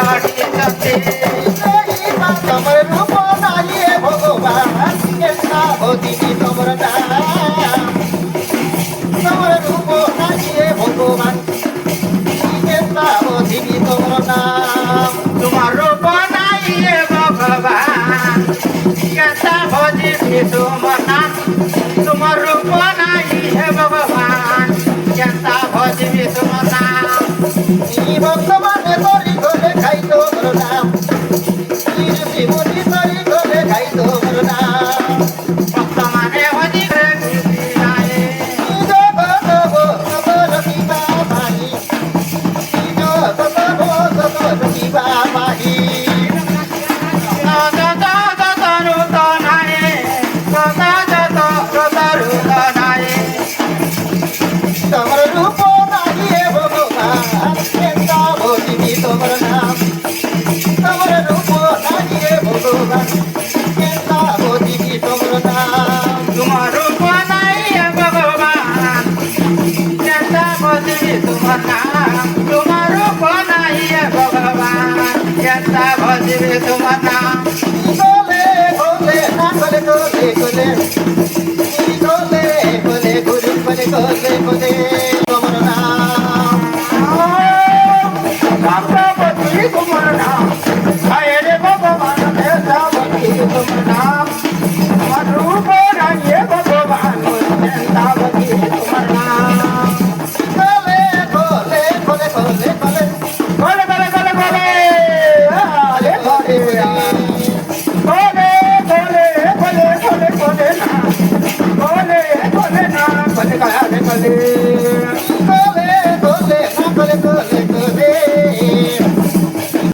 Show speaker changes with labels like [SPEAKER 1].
[SPEAKER 1] তোমার রূপ নাই ভগবান কেতা ভজিবি তোমার নাম তোমার রূপ নাই ভগবান কেতা ভজিবি তোমার নাম
[SPEAKER 2] তোমার রূপ নাই ভগবান কেতা ভজিবি তোমার নাম তোমার রূপ নাই ভগবান কেতা ভজিবি তোমার নাম
[SPEAKER 1] বর্তমানে তরি করে খাই তোমার নাম জীবনী তরি করে খাই তোমার নাম
[SPEAKER 2] বর্তমানে হজি
[SPEAKER 1] তোমার রূপ নাই ভগবান কেতা ভজিবি তোমার নাম তোমার রূপ নাই ভগবান কেতা ভজিবি তোমার নাম
[SPEAKER 2] তোমার রূপ নাই ভগবান কেতা ভজিবি তোমার নাম তোমার রূপ নাই ভগবান কেতা ভজিবি তোমার নাম